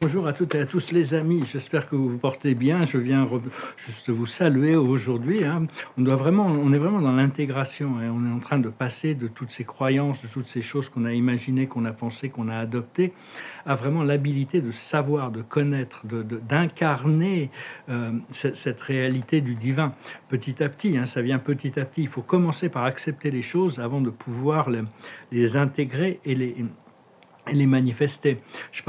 Bonjour à toutes et à tous les amis, j'espère que vous vous portez bien. Je viens juste vous saluer aujourd'hui, hein. On est vraiment dans l'intégration et on est en train de passer de toutes ces croyances, de toutes ces choses qu'on a imaginées, qu'on a pensées, qu'on a adoptées, à vraiment l'habilité de savoir, de connaître, d'incarner cette réalité du divin. Petit à petit, hein, ça vient petit à petit. Il faut commencer par accepter les choses avant de pouvoir les intégrer et les manifester. Je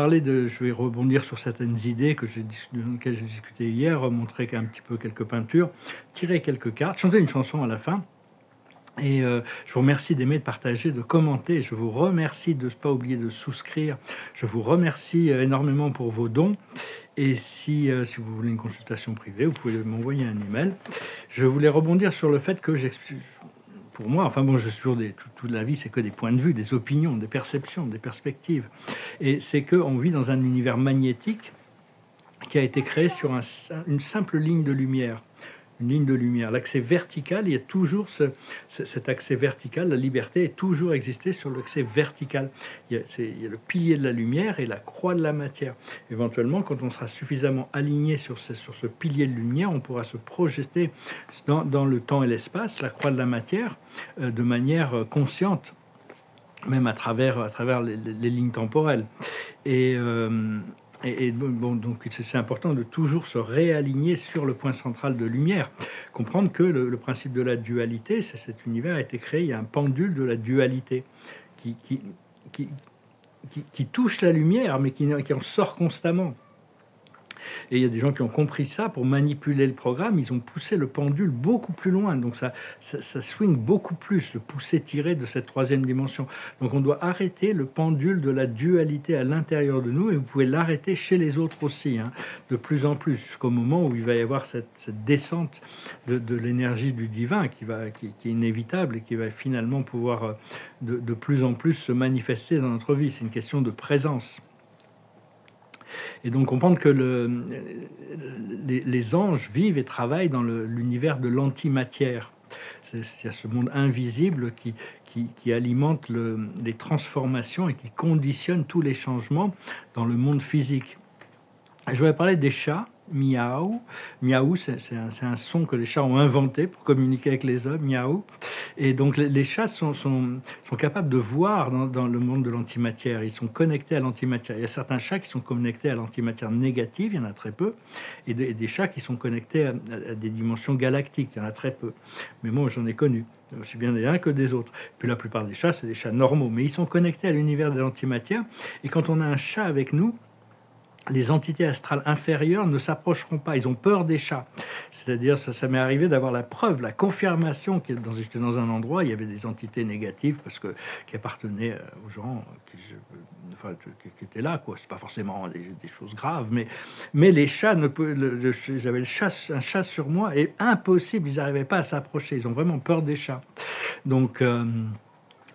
vais rebondir sur certaines idées lesquelles j'ai discuté hier, montrer un petit peu quelques peintures, tirer quelques cartes, chanter une chanson à la fin. Et je vous remercie d'aimer, de partager, de commenter. Je vous remercie de ne pas oublier de souscrire. Je vous remercie énormément pour vos dons. Et si vous voulez une consultation privée, vous pouvez m'envoyer un email. Je voulais rebondir sur le fait que pour moi, enfin bon, toute la vie, c'est que des points de vue, des opinions, des perceptions, des perspectives. Et c'est qu'on vit dans un univers magnétique qui a été créé sur une simple ligne de lumière. Une ligne de lumière. L'accès vertical, il y a toujours cet accès vertical, la liberté est toujours existé sur l'accès vertical. Il y a le pilier de la lumière et la croix de la matière. Éventuellement, quand on sera suffisamment aligné sur ce pilier de lumière, on pourra se projeter dans le temps et l'espace, la croix de la matière, de manière consciente, même à travers les lignes temporelles. Et bon, donc c'est important de toujours se réaligner sur le point central de lumière. Comprendre que le principe de la dualité, cet univers a été créé, il y a un pendule de la dualité qui, qui, qui, qui touche la lumière, mais qui en sort constamment. Et il y a des gens qui ont compris ça pour manipuler le programme. Ils ont poussé le pendule beaucoup plus loin. Donc ça swing beaucoup plus, le pousser, tirer de cette troisième dimension. Donc on doit arrêter le pendule de la dualité à l'intérieur de nous et vous pouvez l'arrêter chez les autres aussi, hein, de plus en plus, jusqu'au moment où il va y avoir cette descente de l'énergie du divin qui est inévitable et qui va finalement pouvoir de plus en plus se manifester dans notre vie. C'est une question de présence. Et donc comprendre que les anges vivent et travaillent dans l'univers de l'antimatière. Il y a ce monde invisible qui alimente les transformations et qui conditionne tous les changements dans le monde physique. Je voulais parler des chats. Miaou. Miaou, c'est un son que les chats ont inventé pour communiquer avec les hommes. Miaou. Et donc les chats sont capables de voir dans le monde de l'antimatière. Ils sont connectés à l'antimatière. Il y a certains chats qui sont connectés à l'antimatière négative, il y en a très peu, et des chats qui sont connectés à des dimensions galactiques, il y en a très peu. Mais moi, j'en ai connu, aussi bien des uns que des autres. Puis la plupart des chats, c'est des chats normaux, mais ils sont connectés à l'univers de l'antimatière. Et quand on a un chat avec nous, les entités astrales inférieures ne s'approcheront pas. Ils ont peur des chats. C'est-à-dire, ça m'est arrivé d'avoir la preuve, la confirmation que j'étais dans un endroit, il y avait des entités négatives qui appartenaient aux gens qui étaient là, quoi. C'est pas forcément des choses graves, mais les chats j'avais un chat sur moi et impossible, ils n'arrivaient pas à s'approcher. Ils ont vraiment peur des chats. Donc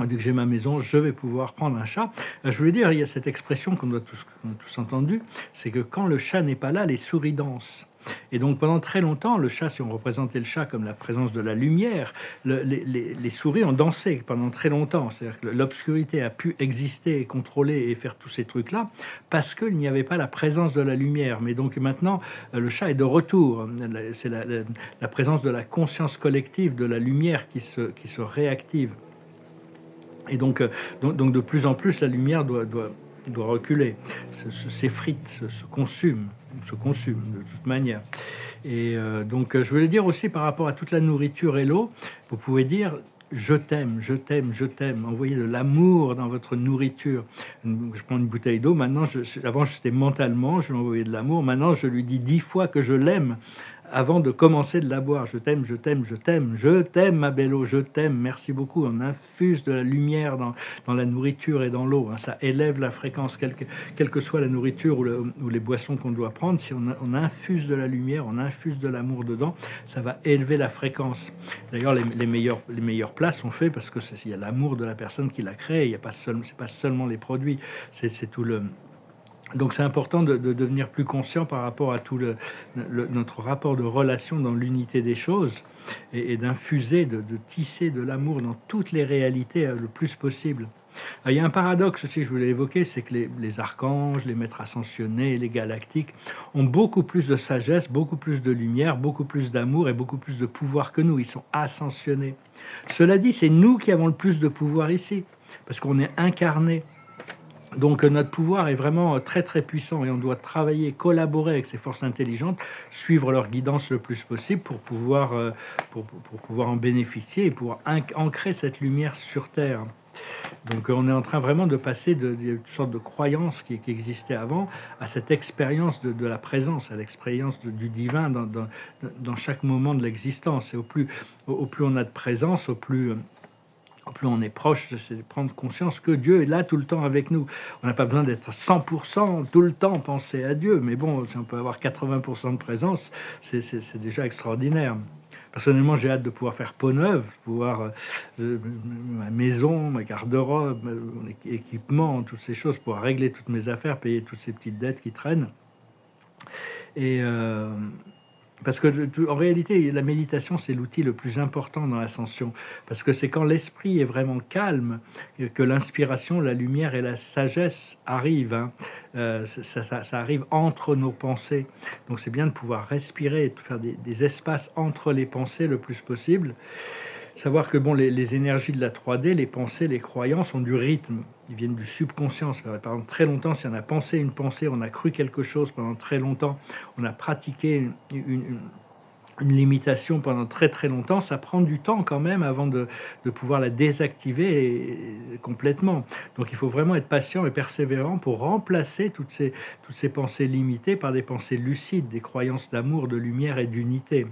dès que j'ai ma maison, je vais pouvoir prendre un chat. Je voulais dire, il y a cette expression qu'on a tous entendue, c'est que quand le chat n'est pas là, les souris dansent. Et donc pendant très longtemps, le chat, si on représentait le chat comme la présence de la lumière, les souris ont dansé pendant très longtemps. C'est-à-dire que l'obscurité a pu exister et contrôler et faire tous ces trucs-là parce qu'il n'y avait pas la présence de la lumière. Mais donc maintenant, le chat est de retour. C'est la présence de la conscience collective, de la lumière qui se réactive. Et donc de plus en plus, la lumière doit reculer, s'effrite, se consume de toute manière. Et donc je voulais dire aussi par rapport à toute la nourriture et l'eau, vous pouvez dire je t'aime, je t'aime, je t'aime. Envoyez de l'amour dans votre nourriture. Je prends une bouteille d'eau. Maintenant, avant, j'étais mentalement, je lui envoyais de l'amour. Maintenant, je lui dis 10 fois que je l'aime avant de commencer de la boire. Je t'aime, je t'aime, je t'aime, je t'aime, ma belle eau, je t'aime. Merci beaucoup. On infuse de la lumière dans la nourriture et dans l'eau. Ça élève la fréquence, quelle que soit la nourriture ou les boissons qu'on doit prendre. Si on infuse de la lumière, on infuse de l'amour dedans, ça va élever la fréquence. D'ailleurs, les meilleurs plats sont faits parce que il y a l'amour de la personne qui l'a créé. Il y a pas c'est pas seulement les produits, c'est tout le. Donc c'est important de devenir plus conscient par rapport à tout notre rapport de relation dans l'unité des choses et d'infuser, de tisser de l'amour dans toutes les réalités le plus possible. Il y a un paradoxe aussi, je voulais évoquer, c'est que les archanges, les maîtres ascensionnés, les galactiques ont beaucoup plus de sagesse, beaucoup plus de lumière, beaucoup plus d'amour et beaucoup plus de pouvoir que nous. Ils sont ascensionnés. Cela dit, c'est nous qui avons le plus de pouvoir ici, parce qu'on est incarnés. Donc notre pouvoir est vraiment très très puissant et on doit travailler, collaborer avec ces forces intelligentes, suivre leur guidance le plus possible pour pouvoir en bénéficier et pouvoir ancrer cette lumière sur Terre. Donc on est en train vraiment de passer d'une sorte de croyance qui existait avant à cette expérience de la présence, à l'expérience du divin dans chaque moment de l'existence. Et au plus on a de présence, au plus on est proche, c'est de prendre conscience que Dieu est là tout le temps avec nous. On n'a pas besoin d'être 100% tout le temps penser à Dieu, mais bon, si on peut avoir 80% de présence, c'est déjà extraordinaire. Personnellement, j'ai hâte de pouvoir faire peau neuve, pouvoir ma maison, ma garde-robe, mon équipement, toutes ces choses, pouvoir régler toutes mes affaires, payer toutes ces petites dettes qui traînent. Et parce que en réalité, la méditation, c'est l'outil le plus important dans l'ascension. Parce que c'est quand l'esprit est vraiment calme que l'inspiration, la lumière et la sagesse arrivent. Hein. Ça arrive entre nos pensées. Donc c'est bien de pouvoir respirer et de faire des espaces entre les pensées le plus possible. Savoir que bon, les énergies de la 3D, les pensées, les croyances ont du rythme. Ils viennent du subconscient. Par exemple, très longtemps, si on a pensé une pensée, on a cru quelque chose pendant très longtemps, on a pratiqué une limitation pendant très très longtemps, ça prend du temps quand même avant de pouvoir la désactiver complètement. Donc il faut vraiment être patient et persévérant pour remplacer toutes ces pensées limitées par des pensées lucides, des croyances d'amour, de lumière et d'unité.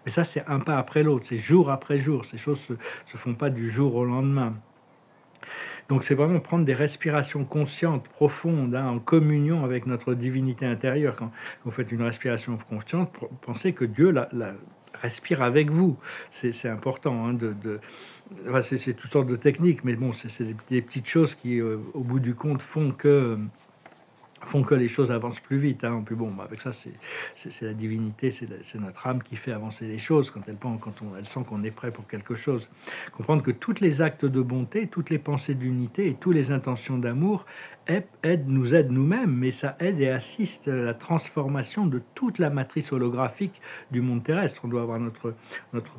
Mais ça, c'est un pas après l'autre, c'est jour après jour. Ces choses se font pas du jour au lendemain. Donc c'est vraiment prendre des respirations conscientes, profondes, hein, en communion avec notre divinité intérieure. Quand vous faites une respiration consciente, pensez que Dieu la respire avec vous. C'est important. Hein, enfin, c'est toutes sortes de techniques, mais bon, c'est des petites choses qui, au bout du compte, font que les choses avancent plus vite. Hein. Puis bon, avec ça, c'est la divinité, c'est notre âme qui fait avancer les choses quand elle sent qu'on est prêt pour quelque chose. Comprendre que tous les actes de bonté, toutes les pensées d'unité et toutes les intentions d'amour nous aident nous-mêmes, mais ça aide et assiste à la transformation de toute la matrice holographique du monde terrestre. On doit avoir notre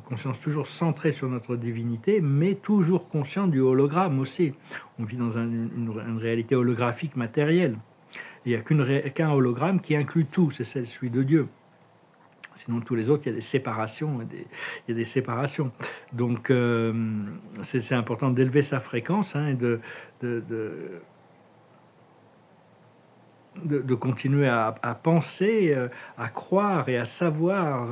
conscience toujours centrée sur notre divinité, mais toujours conscient du hologramme aussi. On vit dans une réalité holographique matérielle. Il n'y a qu'un hologramme qui inclut tout, c'est celui de Dieu. Sinon, tous les autres, il y a des séparations. Il y a des séparations. Donc, c'est important d'élever sa fréquence, hein, et de continuer à penser, à croire et à savoir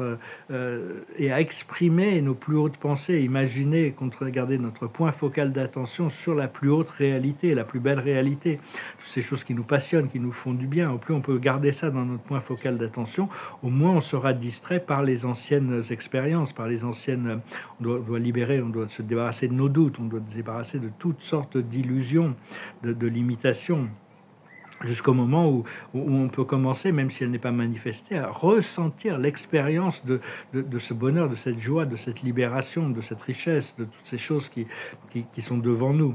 et à exprimer nos plus hautes pensées, imaginer, garder notre point focal d'attention sur la plus haute réalité, la plus belle réalité, toutes ces choses qui nous passionnent, qui nous font du bien. Au plus on peut garder ça dans notre point focal d'attention, au moins on sera distrait par les anciennes expériences, par les anciennes... On doit libérer, on doit se débarrasser de nos doutes, on doit se débarrasser de toutes sortes d'illusions, de limitations, jusqu'au moment où on peut commencer, même si elle n'est pas manifestée, à ressentir l'expérience de ce bonheur, de cette joie, de cette libération, de cette richesse, de toutes ces choses qui sont devant nous.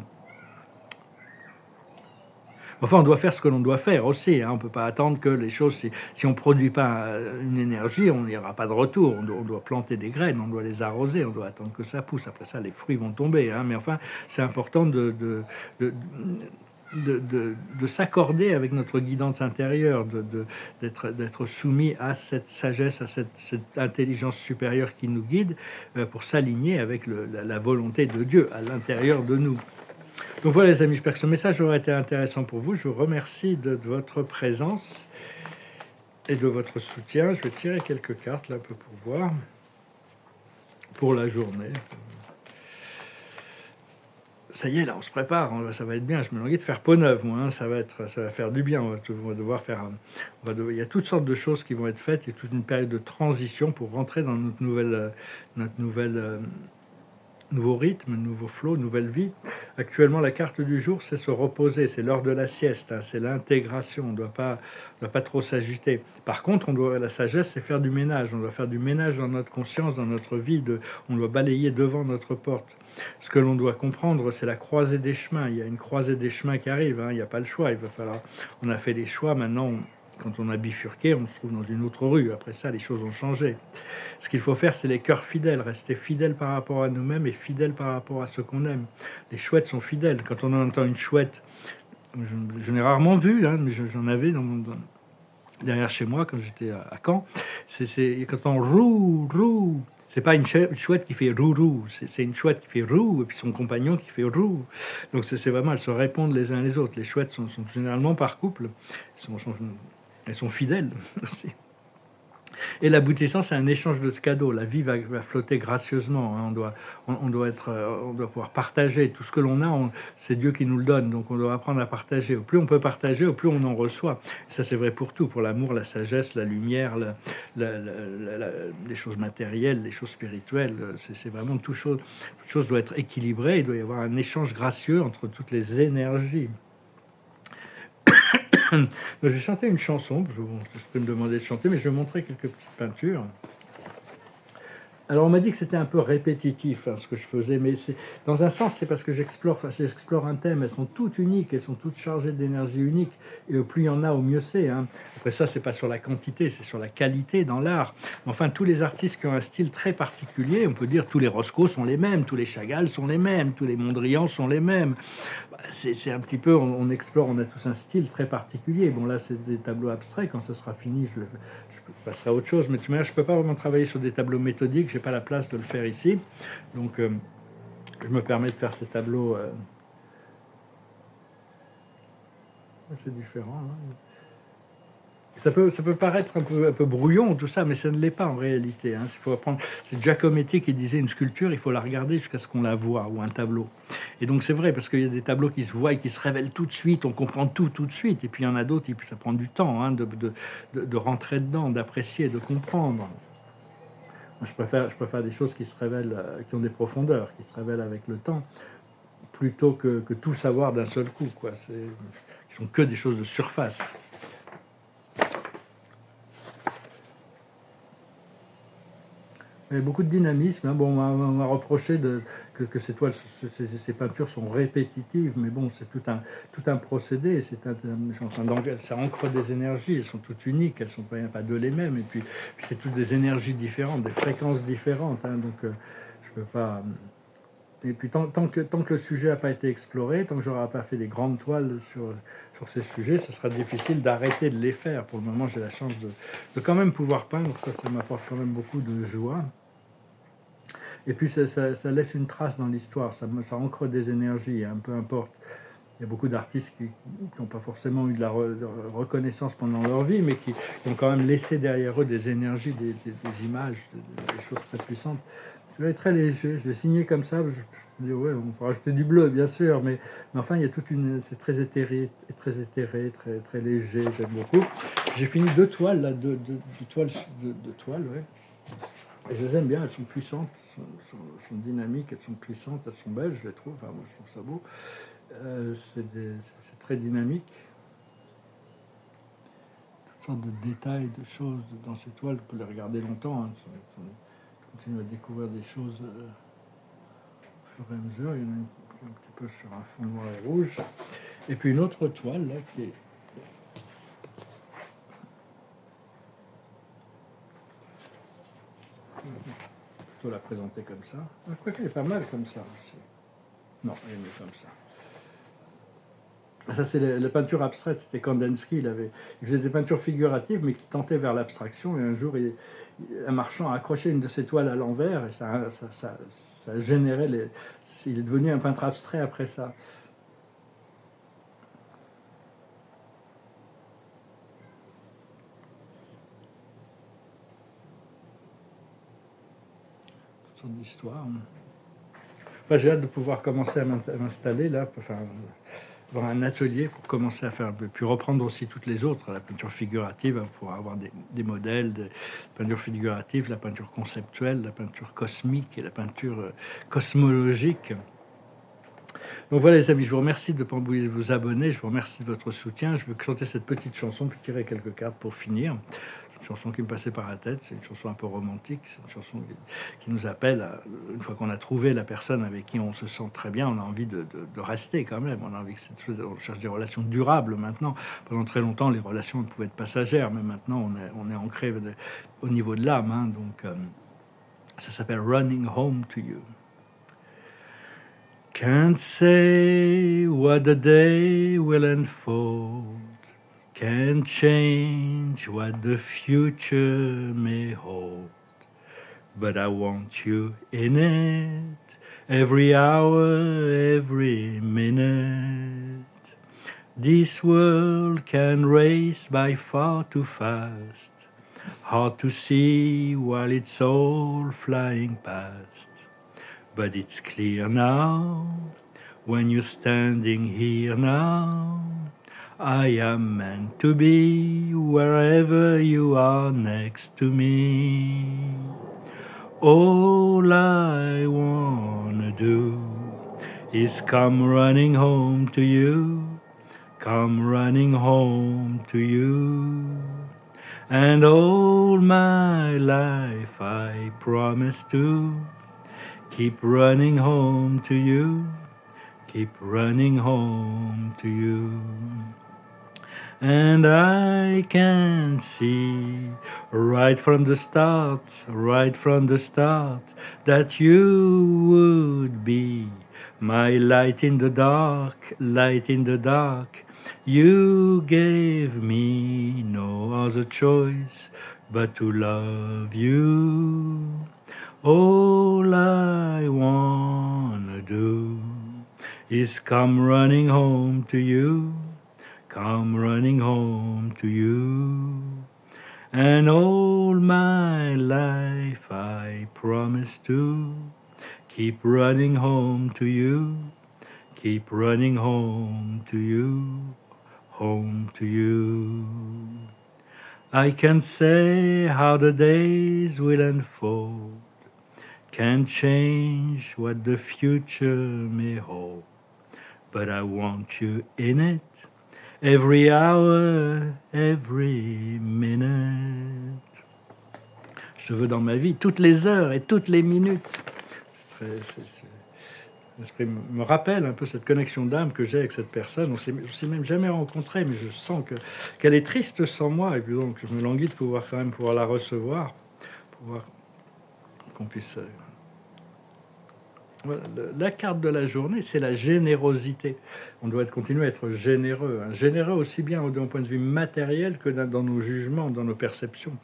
Enfin, on doit faire ce que l'on doit faire aussi. Hein. On ne peut pas attendre que les choses... Si on ne produit pas une énergie, on n'y aura pas de retour. On doit planter des graines, on doit les arroser, on doit attendre que ça pousse. Après ça, les fruits vont tomber. Hein. Mais enfin, c'est important de s'accorder avec notre guidance intérieure, d'être soumis à cette sagesse, à cette intelligence supérieure qui nous guide, pour s'aligner avec la volonté de Dieu à l'intérieur de nous. Donc voilà les amis, j'espère que ce message aura été intéressant pour vous. Je vous remercie de votre présence et de votre soutien. Je vais tirer quelques cartes là un peu pour voir, pour la journée. Ça y est, là, on se prépare, ça va être bien. Je me languis de faire peau neuve, moi. Hein, ça va faire du bien. On va devoir faire. Il y a toutes sortes de choses qui vont être faites. Il y a toute une période de transition pour rentrer dans notre nouvelle nouveau rythme, nouveau flot, nouvelle vie. Actuellement, la carte du jour, c'est se reposer, c'est l'heure de la sieste, hein, c'est l'intégration, on ne doit pas trop s'agiter. Par contre, la sagesse, c'est faire du ménage, on doit faire du ménage dans notre conscience, dans notre vie, on doit balayer devant notre porte. Ce que l'on doit comprendre, c'est la croisée des chemins. Il y a une croisée des chemins qui arrive, hein, il n'y a pas le choix, il va falloir... On a fait des choix, maintenant, quand on a bifurqué, on se trouve dans une autre rue. Après ça, les choses ont changé. Ce qu'il faut faire, c'est les cœurs fidèles, rester fidèles par rapport à nous-mêmes et fidèles par rapport à ceux qu'on aime. Les chouettes sont fidèles. Quand on entend une chouette, je n'ai rarement vu, hein, mais j'en avais derrière chez moi quand j'étais à Caen. C'est quand on roux, roux. C'est pas une chouette qui fait roux, roux. C'est une chouette qui fait roux et puis son compagnon qui fait roux. Donc c'est vraiment, elles se répondent les uns les autres. Les chouettes sont généralement par couple. Elles sont fidèles aussi. Et l'aboutissant, c'est un échange de cadeaux. La vie va flotter gracieusement, hein. On doit pouvoir partager tout ce que l'on a. C'est Dieu qui nous le donne, donc on doit apprendre à partager. Au plus on peut partager, au plus on en reçoit. Et ça, c'est vrai pour tout, pour l'amour, la sagesse, la lumière, les choses matérielles, les choses spirituelles. C'est vraiment toute chose doit être équilibrée. Il doit y avoir un échange gracieux entre toutes les énergies. Je vais chanter une chanson, je peux me demander de chanter, mais je vais montrer quelques petites peintures. Alors on m'a dit que c'était un peu répétitif, hein, ce que je faisais, mais dans un sens c'est parce que j'explore un thème, elles sont toutes uniques, elles sont toutes chargées d'énergie unique, et au plus il y en a, au mieux c'est. Hein. Après ça, c'est pas sur la quantité, c'est sur la qualité dans l'art. Enfin, tous les artistes qui ont un style très particulier, on peut dire tous les Roscoe sont les mêmes, tous les Chagall sont les mêmes, tous les Mondrian sont les mêmes. C'est un petit peu, on explore, on a tous un style très particulier. Bon là c'est des tableaux abstraits, quand ça sera fini je passerai à autre chose, mais de toute manière je ne peux pas vraiment travailler sur des tableaux méthodiques, j'ai pas la place de le faire ici, donc je me permets de faire ces tableaux. C'est différent. Hein. Ça peut paraître un peu brouillon tout ça, mais ça ne l'est pas en réalité. Hein. C'est Giacometti qui disait une sculpture, il faut la regarder jusqu'à ce qu'on la voit, ou un tableau. Et donc c'est vrai, parce qu'il y a des tableaux qui se voient et qui se révèlent tout de suite, on comprend tout de suite, et puis il y en a d'autres, ça prend du temps hein, de rentrer dedans, d'apprécier, de comprendre. Moi, je préfère des choses qui se révèlent, qui ont des profondeurs, qui se révèlent avec le temps, plutôt que tout savoir d'un seul coup, quoi. Qui sont que des choses de surface. Il y a beaucoup de dynamisme. Hein. Bon, on m'a reproché que ces toiles, ces peintures sont répétitives, mais bon, c'est tout un procédé. Ça ancre des énergies. Elles sont toutes uniques. Elles sont pas deux les mêmes. Et puis c'est toutes des énergies différentes, des fréquences différentes. Hein. Donc, je peux pas. Et puis tant que le sujet n'a pas été exploré, tant que j'aurai pas fait des grandes toiles sur ces sujets, ce sera difficile d'arrêter de les faire. Pour le moment, j'ai la chance de quand même pouvoir peindre. Ça m'apporte quand même beaucoup de joie. Et puis ça laisse une trace dans l'histoire, ça ancre des énergies, hein, peu importe. Il y a beaucoup d'artistes qui n'ont pas forcément eu de la reconnaissance pendant leur vie, mais qui ont quand même laissé derrière eux des énergies, des images, des choses très puissantes. Celui-là est très léger, je l'ai signé comme ça, je me dis, ouais, on peut rajouter du bleu, bien sûr, mais enfin, il y a c'est très éthéré, très léger, j'aime beaucoup. J'ai fini deux toiles, là, deux toiles, ouais. Et je les aime bien, elles sont puissantes, sont dynamiques, elles sont puissantes, elles sont belles, je les trouve, enfin, moi je trouve ça beau. C'est très dynamique. Toutes sortes de détails, de choses dans ces toiles, vous pouvez les regarder longtemps. Hein, on continue à découvrir des choses au fur et à mesure. Il y en a une un petit peu sur un fond noir et rouge. Et puis une autre toile là qui est plutôt la présenter comme ça. Je crois qu'elle est pas mal comme ça aussi. Non, elle est mieux comme ça. Ça, c'est la peinture abstraite, c'était Kandinsky. Il faisait des peintures figuratives, mais qui tentaient vers l'abstraction. Et un jour, un marchand a accroché une de ses toiles à l'envers, et ça générait il est devenu un peintre abstrait après ça. Toutes sortes d'histoires. Enfin, j'ai hâte de pouvoir commencer à m'installer là. Enfin, avoir un atelier pour commencer à faire un peu, puis reprendre aussi toutes les autres, la peinture figurative, pour avoir des modèles de peinture figurative, la peinture conceptuelle, la peinture cosmique et la peinture cosmologique. Donc voilà les amis, je vous remercie de ne pas oublier de vous abonner, je vous remercie de votre soutien. Je veux chanter cette petite chanson, puis tirer quelques cartes pour finir. C'est une chanson qui me passait par la tête, c'est une chanson un peu romantique, c'est une chanson qui nous appelle, une fois qu'on a trouvé la personne avec qui on se sent très bien, on a envie de rester quand même, on a envie que cette chose, on cherche des relations durables maintenant. Pendant très longtemps, les relations pouvaient être passagères, mais maintenant on est ancré au niveau de l'âme, hein, donc ça s'appelle Running Home to You. Can't say what the day will unfold, can't change what the future may hold, but I want you in it, every hour, every minute. This world can race by far too fast, hard to see while it's all flying past. But it's clear now, when you're standing here now, I am meant to be wherever you are next to me. All I wanna do is come running home to you, come running home to you. And all my life I promise to keep running home to you, keep running home to you. And I can see right from the start, that you would be my light in the dark, light in the dark. You gave me no other choice but to love you. All I wanna do is come running home to you, come running home to you. And all my life I promise to keep running home to you, keep running home to you, home to you. I can say how the days will unfold, can't change what the future may hold, but I want you in it, every hour, every minute. Je veux dans ma vie toutes les heures et toutes les minutes. L'esprit me rappelle un peu cette connexion d'âme que j'ai avec cette personne. On s'est même jamais rencontré, mais je sens qu'elle est triste sans moi, et puis donc je me languis de pouvoir quand même pouvoir la recevoir, pouvoir qu'on puisse. Voilà, la carte de la journée, c'est la générosité. On doit continuer à être généreux, hein. Généreux aussi bien d'un point de vue matériel que dans nos jugements, dans nos perceptions.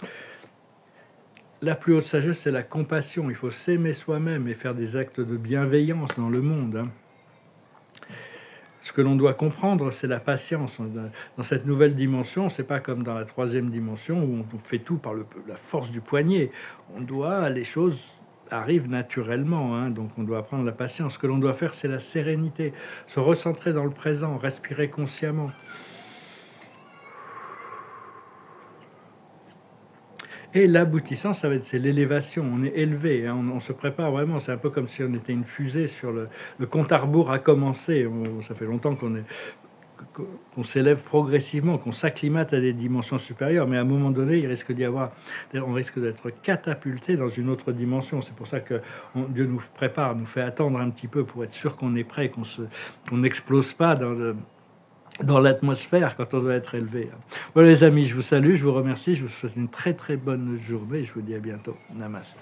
La plus haute sagesse, c'est la compassion. Il faut s'aimer soi-même et faire des actes de bienveillance dans le monde, hein. Ce que l'on doit comprendre, c'est la patience. Dans cette nouvelle dimension, c'est pas comme dans la troisième dimension où on fait tout par la force du poignet. Les choses arrivent naturellement, hein, donc on doit apprendre la patience. Ce que l'on doit faire, c'est la sérénité, se recentrer dans le présent, respirer consciemment. Et l'aboutissant, c'est l'élévation. On est élevé, hein, on se prépare vraiment. C'est un peu comme si on était une fusée sur le compte à rebours a commencé. Ça fait longtemps qu'on s'élève progressivement, qu'on s'acclimate à des dimensions supérieures, mais à un moment donné, on risque d'être catapulté dans une autre dimension. C'est pour ça que Dieu nous prépare, nous fait attendre un petit peu pour être sûr qu'on est prêt, qu'on n'explose pas dans l'atmosphère quand on doit être élevé. Voilà les amis, je vous salue, je vous remercie, je vous souhaite une très très bonne journée et je vous dis à bientôt. Namaste.